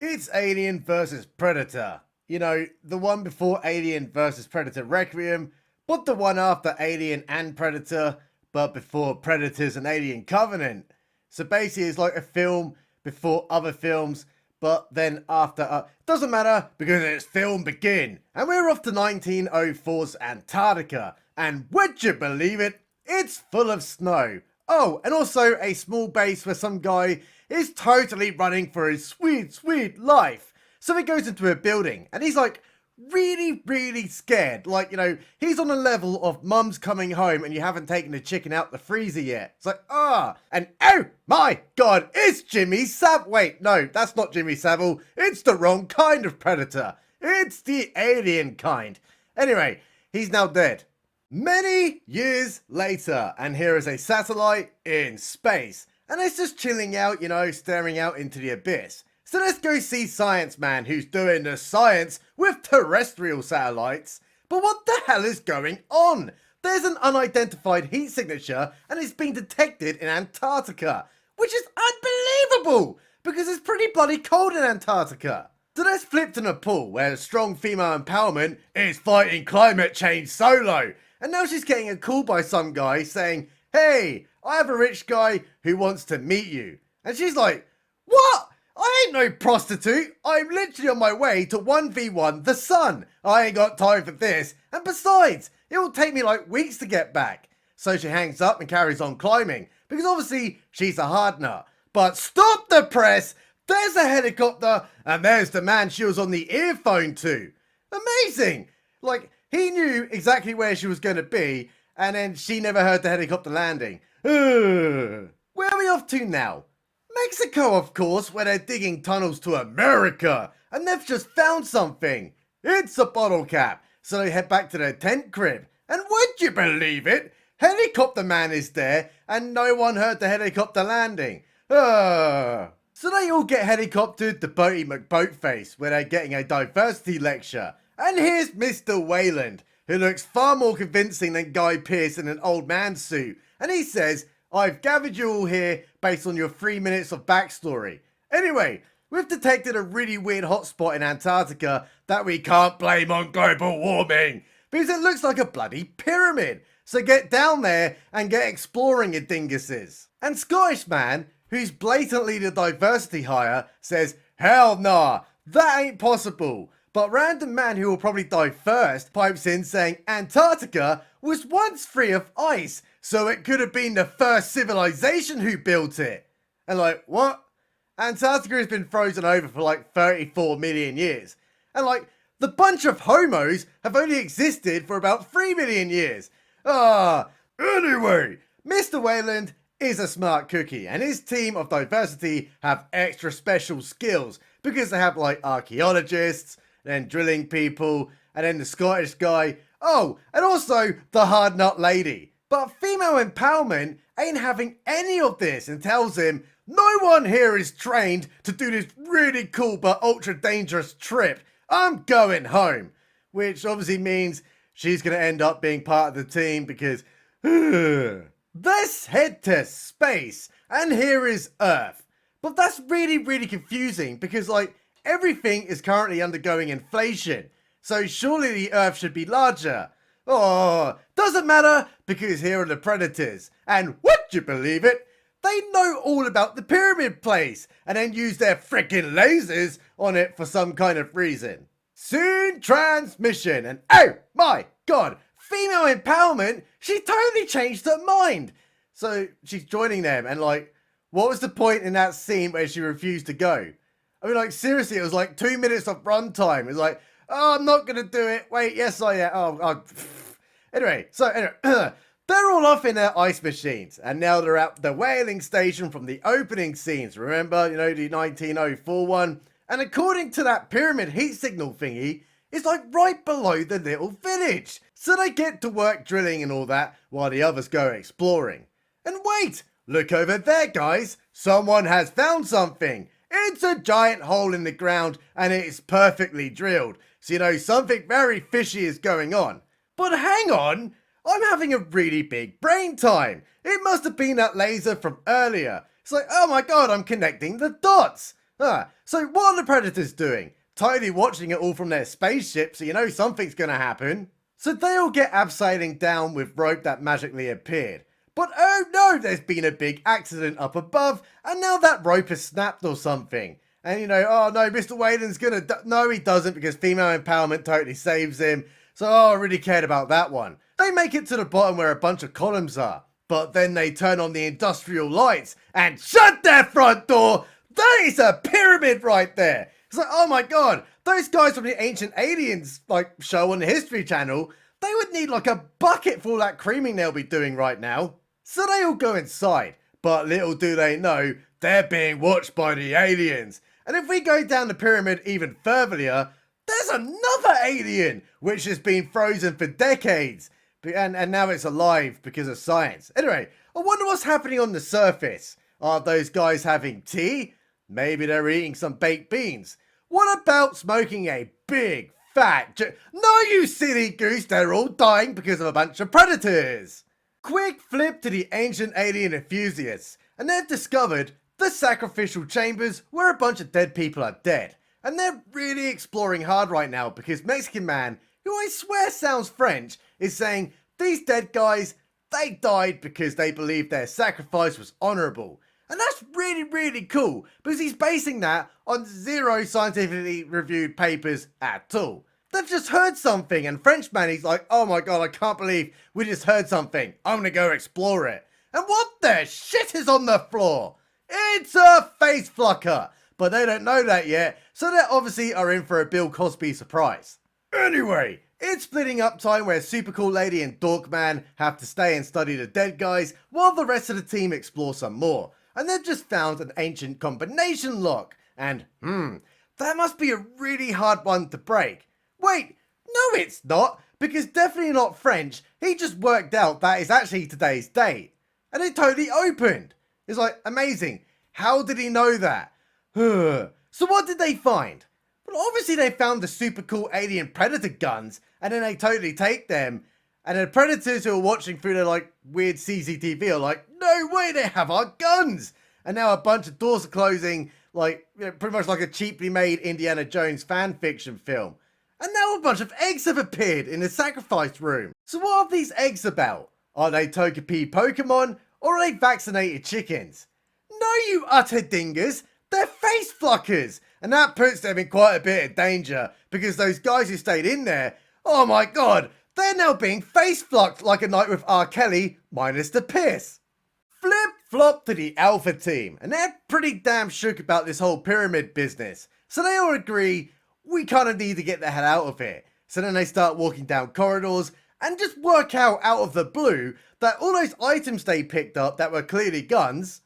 It's Alien versus Predator. You know, the one before Alien versus Predator Requiem, but the one after Alien and Predator, but before Predators and Alien Covenant. So basically, it's like a film before other films, but then after. Doesn't matter because it's film begin. And we're off to 1904's Antarctica. And would you believe it? It's full of snow. Oh, and also a small base where some guy is totally running for his sweet, sweet life. So he goes into a building and he's like really, really scared. Like, he's on a level of mum's coming home and you haven't taken the chicken out the freezer yet. It's like, and oh my god, it's Jimmy Savile. Wait, no, that's not Jimmy Savile. It's the wrong kind of predator. It's the alien kind. Anyway, he's now dead. Many years later, and here is a satellite in space. And it's just chilling out, staring out into the abyss. So let's go see Science Man, who's doing the science with terrestrial satellites. But what the hell is going on? There's an unidentified heat signature and it's been detected in Antarctica, which is unbelievable because it's pretty bloody cold in Antarctica. So let's flip to Nepal, where strong female empowerment is fighting climate change solo. And now she's getting a call by some guy saying, hey, I have a rich guy who wants to meet you. And she's like, what? I ain't no prostitute. I'm literally on my way to 1v1 the sun. I ain't got time for this. And besides, it will take me like weeks to get back. So she hangs up and carries on climbing because obviously she's a hard nut. But stop the press. There's a helicopter and there's the man she was on the earphone to. Amazing. Like, he knew exactly where she was going to be and then she never heard the helicopter landing. Where are we off to now? Mexico, of course, where they're digging tunnels to America, and they've just found something. It's a bottle cap, so they head back to their tent crib. And would you believe it? Helicopter man is there, and no one heard the helicopter landing. So they all get helicoptered to Boaty McBoatface, where they're getting a diversity lecture. And here's Mr. Wayland, who looks far more convincing than Guy Pearce in an old man suit. And he says, I've gathered you all here based on your 3 minutes of backstory. Anyway, we've detected a really weird hotspot in Antarctica that we can't blame on global warming because it looks like a bloody pyramid. So get down there and get exploring, you dinguses. And Scottish man, who's blatantly the diversity hire, says, hell nah, that ain't possible. But random man who will probably die first pipes in saying Antarctica was once free of ice, so it could have been the first civilization who built it. And like, what? Antarctica has been frozen over for like 34 million years. And like, the bunch of homos have only existed for about 3 million years. Anyway, Mr. Wayland is a smart cookie and his team of diversity have extra special skills because they have like archaeologists, then drilling people, and then the Scottish guy. Oh, and also the hard nut lady. But female empowerment ain't having any of this and tells him, no one here is trained to do this really cool but ultra dangerous trip. I'm going home. Which obviously means she's going to end up being part of the team because let's head to space. And here is Earth. But that's really, really confusing because like everything is currently undergoing inflation. So surely the Earth should be larger. Oh, doesn't matter because here are the predators. And would you believe it? They know all about the pyramid place and then use their frickin' lasers on it for some kind of reason. Soon transmission and oh my god, female empowerment, she totally changed her mind. So she's joining them and like, what was the point in that scene where she refused to go? I mean like seriously, it was like 2 minutes of runtime. It was like, oh, I'm not going to do it. Wait, yes, I am. Anyway, they're all off in their ice machines. And now they're at the whaling station from the opening scenes. Remember, the 1904 one? And according to that pyramid heat signal thingy, it's like right below the little village. So they get to work drilling and all that while the others go exploring. And wait, look over there, guys. Someone has found something. It's a giant hole in the ground and it is perfectly drilled. So something very fishy is going on. But hang on, I'm having a really big brain time. It must have been that laser from earlier. It's like, oh my god, I'm connecting the dots. So what are the Predators doing? Totally watching it all from their spaceship, so you know something's gonna happen. So they all get abseiling down with rope that magically appeared. But oh no, there's been a big accident up above, and now that rope has snapped or something. And you know, oh no, Mr. Whalen's gonna no, he doesn't, because female empowerment totally saves him. So I really cared about that one. They make it to the bottom where a bunch of columns are. But then they turn on the industrial lights and shut their front door. That is a pyramid right there. It's like, oh my god, those guys from the Ancient Aliens show on the History Channel, they would need like a bucket for all that creaming they'll be doing right now. So they all go inside, but little do they know, they're being watched by the aliens. And if we go down the pyramid even further, there's another alien, which has been frozen for decades. And now it's alive because of science. Anyway, I wonder what's happening on the surface. Are those guys having tea? Maybe they're eating some baked beans. What about smoking a big, fat No, you silly goose, they're all dying because of a bunch of predators. Quick flip to the ancient alien enthusiasts, and they've discovered the sacrificial chambers where a bunch of dead people are dead. And they're really exploring hard right now because Mexican Man, who I swear sounds French, is saying these dead guys, they died because they believed their sacrifice was honourable. And that's really, really cool, because he's basing that on zero scientifically reviewed papers at all. They've just heard something, and Frenchman, he's like, oh my god, I can't believe we just heard something. I'm gonna go explore it. And what the shit is on the floor? It's a face flucker. But they don't know that yet, so they obviously are in for a Bill Cosby surprise. Anyway, it's splitting up time where Super Cool Lady and Dorkman have to stay and study the dead guys, while the rest of the team explore some more. And they've just found an ancient combination lock. And, that must be a really hard one to break. Wait, no it's not, because definitely not French, he just worked out that is actually today's date. And it totally opened. It's like, amazing. How did he know that? So what did they find? Well, obviously they found the super cool alien predator guns, and then they totally take them. And the predators who are watching through their weird CCTV are like, no way, they have our guns! And now a bunch of doors are closing, pretty much like a cheaply made Indiana Jones fan fiction film. And now a bunch of eggs have appeared in the sacrifice room. So what are these eggs about? Are they Togepi Pokemon, or are they vaccinated chickens? No, you utter dingers! They're face fluckers! And that puts them in quite a bit of danger, because those guys who stayed in there, oh my god, they're now being face flucked like a night with R. Kelly, minus the piss. Flip flop to the Alpha team, and they're pretty damn shook about this whole pyramid business. So they all agree, we kind of need to get the hell out of here. So then they start walking down corridors, and just work out of the blue that all those items they picked up that were clearly guns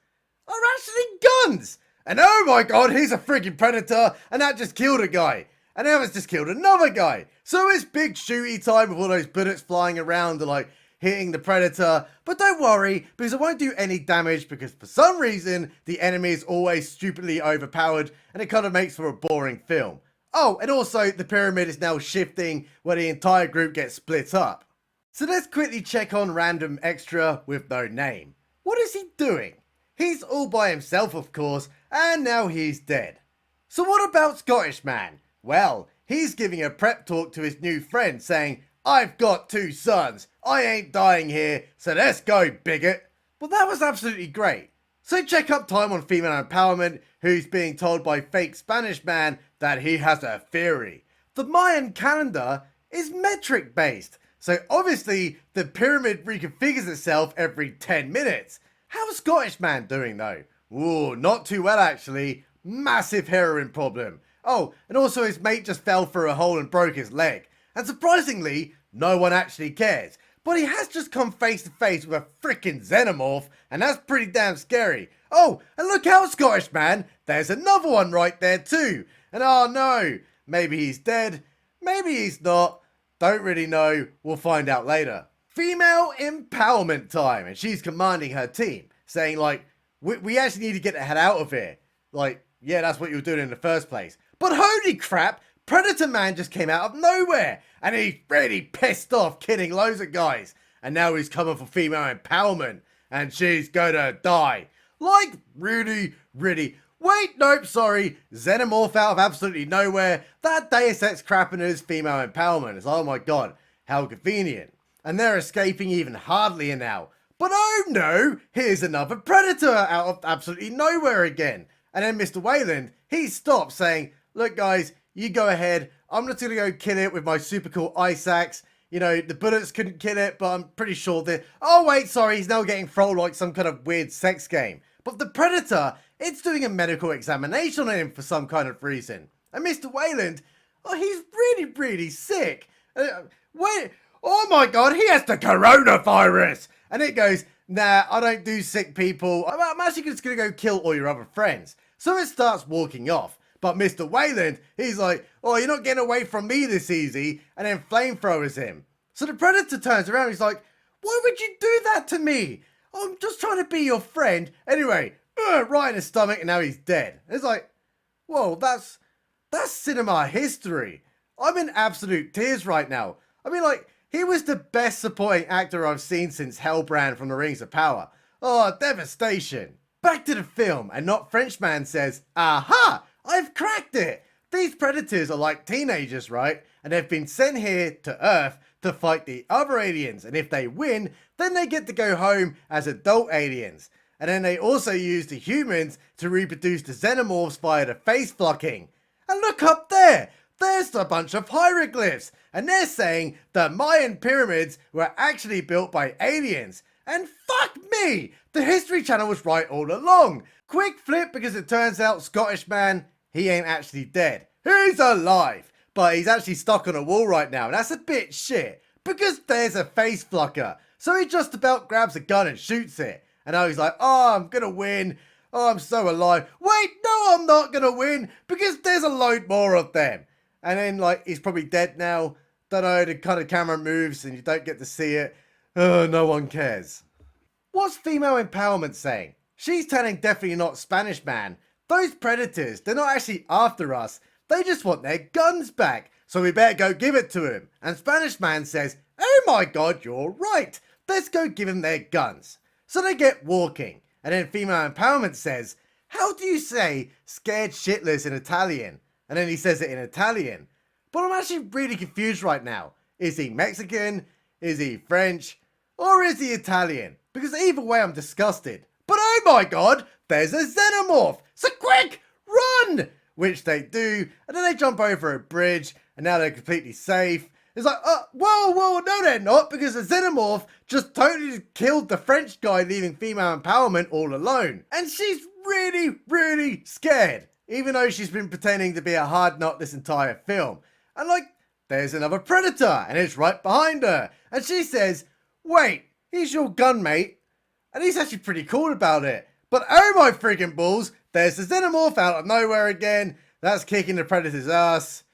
are actually guns! And oh my god, he's a freaking predator, and that just killed a guy. And now it's just killed another guy. So it's big shooty time with all those bullets flying around and hitting the predator. But don't worry, because it won't do any damage, because for some reason, the enemy is always stupidly overpowered, and it kind of makes for a boring film. Oh, and also, the pyramid is now shifting, where the entire group gets split up. So let's quickly check on random extra with no name. What is he doing? He's all by himself, of course, and now he's dead. So what about Scottish Man? Well, he's giving a prep talk to his new friend saying, I've got 2 sons, I ain't dying here, so let's go, bigot. Well, that was absolutely great. So check up time on female empowerment, who's being told by fake Spanish man that he has a theory. The Mayan calendar is metric based, so obviously the pyramid reconfigures itself every 10 minutes. How's Scottish Man doing though? Ooh, not too well actually. Massive heroin problem. Oh, and also his mate just fell through a hole and broke his leg. And surprisingly, no one actually cares. But he has just come face to face with a freaking xenomorph, and that's pretty damn scary. Oh, and look out, Scottish Man, there's another one right there too. And oh no, maybe he's dead, maybe he's not. Don't really know, we'll find out later. Female empowerment time, and she's commanding her team, saying we actually need to get the hell out of here. Yeah, that's what you were doing in the first place. But holy crap, Predator Man just came out of nowhere, and he's really pissed off, killing loads of guys. And now he's coming for female empowerment, and she's gonna die. Really, really, Wait, nope, sorry. Xenomorph out of absolutely nowhere. That Deus Ex Crapina's female empowerment is, oh my god, how convenient. And they're escaping even hardlier now. But oh no, here's another Predator out of absolutely nowhere again. And then Mr. Weyland, he stops saying, look guys, you go ahead. I'm just gonna go kill it with my super cool ice axe. You know, the bullets couldn't kill it, but I'm pretty sure that... Oh wait, sorry, he's now getting thrown like some kind of weird sex game. But the Predator, it's doing a medical examination on him for some kind of reason. And Mr. Weyland, oh, he's really sick. Wait, oh my god, he has the coronavirus. And it goes, nah, I don't do sick people. I'm actually just gonna go kill all your other friends. So it starts walking off. But Mr. Weyland, he's like, oh, you're not getting away from me this easy. And then flamethrowers him. So the Predator turns around, he's like, why would you do that to me? I'm just trying to be your friend. Anyway, right in his stomach, and now he's dead. It's like, whoa, that's cinema history. I'm in absolute tears right now. I mean, like, he was the best supporting actor I've seen since Hellbrand from The Rings of Power. Oh, devastation. Back to the film, and Not Frenchman says, aha, I've cracked it. These predators are like teenagers, right? And they've been sent here to Earth to fight the other aliens. And if they win, then they get to go home as adult aliens. And then they also use the humans to reproduce the xenomorphs via the face flocking. And look up there! There's a bunch of hieroglyphs! And they're saying the Mayan pyramids were actually built by aliens. And fuck me! The History Channel was right all along. Quick flip, because it turns out Scottish man, he ain't actually dead. He's alive! But he's actually stuck on a wall right now. And that's a bit shit. Because there's a face flocker. So he just about grabs a gun and shoots it. And now he's like, oh, I'm gonna win. Oh, I'm so alive. Wait, no, I'm not gonna win. Because there's a load more of them. And then, like, he's probably dead now. Don't know, the kind of camera moves and you don't get to see it. Oh, no one cares. What's female empowerment saying? She's telling Definitely Not Spanish Man, those predators, they're not actually after us. They just want their guns back. So we better go give it to him. And Spanish Man says, oh my god, you're right. Let's go give them their guns. So they get walking. And then female empowerment says, how do you say scared shitless in Italian? And then he says it in Italian. But I'm actually really confused right now. Is he Mexican? Is he French? Or is he Italian? Because either way I'm disgusted. But oh my god, there's a xenomorph. So quick, run! Which they do. And then they jump over a bridge. And now they're completely safe. It's like, whoa, no they're not, because the xenomorph just totally killed the French guy, leaving female empowerment all alone. And she's really scared, even though she's been pretending to be a hard nut this entire film. And like, there's another predator, and it's right behind her. And she says, wait, he's your gun mate. And he's actually pretty cool about it. But oh my freaking balls, there's the xenomorph out of nowhere again. That's kicking the predator's ass.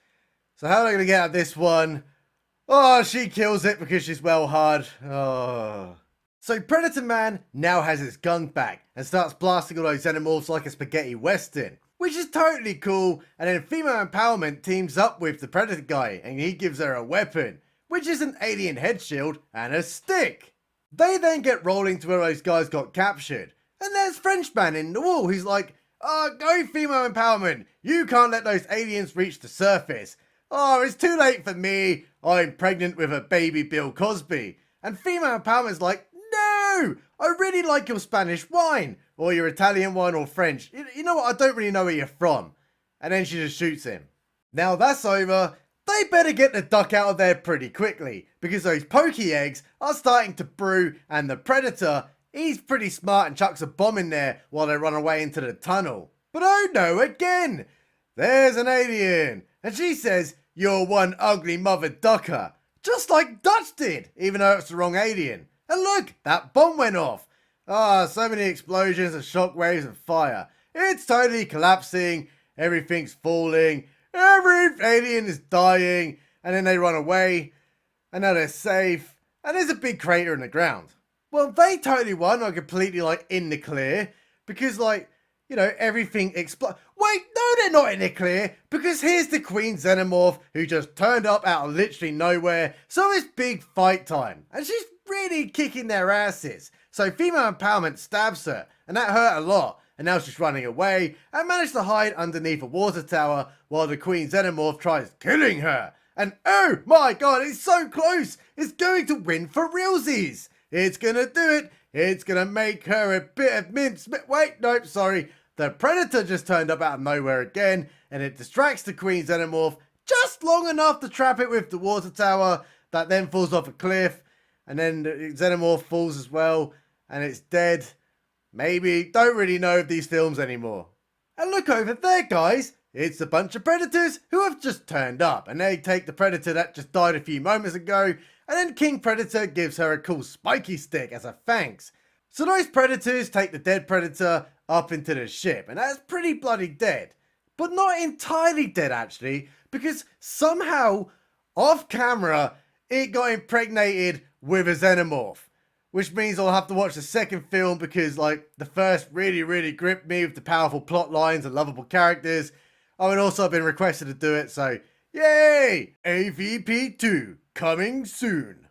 So how are they going to get out of this one? Oh, she kills it because she's well hard. Oh. So Predator Man now has his gun back and starts blasting all those xenomorphs like a spaghetti western, which is totally cool. And then female empowerment teams up with the Predator guy and he gives her a weapon, which is an alien head shield and a stick. They then get rolling to where those guys got captured. And there's Frenchman in the wall. He's like, oh, go female empowerment. You can't let those aliens reach the surface. Oh, it's too late for me. I'm pregnant with a baby Bill Cosby. And female empowerment's like, no, I really like your Spanish wine. Or your Italian wine or French. You know what, I don't really know where you're from. And then she just shoots him. Now that's over. They better get the duck out of there pretty quickly. Because those pokey eggs are starting to brew. And the Predator, he's pretty smart and chucks a bomb in there while they run away into the tunnel. But oh no, again. There's an alien. And she says, you're one ugly mother ducker. Just like Dutch did, even though it's the wrong alien. And look, that bomb went off. Ah, so many explosions and shockwaves and fire. It's totally collapsing. Everything's falling. Every alien is dying. And then they run away. And now they're safe. And there's a big crater in the ground. Well, they totally won. Are completely like in the clear. Because like, you know, everything explodes. Wait, no, they're not in the clear. Because here's the Queen Xenomorph who just turned up out of literally nowhere. So it's big fight time. And she's really kicking their asses. So female empowerment stabs her. And that hurt a lot. and now she's running away and managed to hide underneath a water tower while the Queen Xenomorph tries killing her. And oh my god, it's so close! It's going to win for realsies! It's gonna do it! It's gonna make her a bit of mincemeat. Wait, nope, sorry. The Predator just turned up out of nowhere again, and it distracts the Queen Xenomorph just long enough to trap it with the water tower that then falls off a cliff, and then the Xenomorph falls as well, and it's dead. Maybe, don't really know of these films anymore. And look over there, guys! It's a bunch of Predators who have just turned up, and they take the Predator that just died a few moments ago, and then King Predator gives her a cool spiky stick as a thanks. So those Predators take the dead Predator up into the ship, and that's pretty bloody dead. But not entirely dead actually, because somehow, off camera, it got impregnated with a Xenomorph. Which means I'll have to watch the second film because, like, the first really gripped me with the powerful plot lines and lovable characters. Oh, and also I've been requested to do it, so yay! AVP 2 coming soon.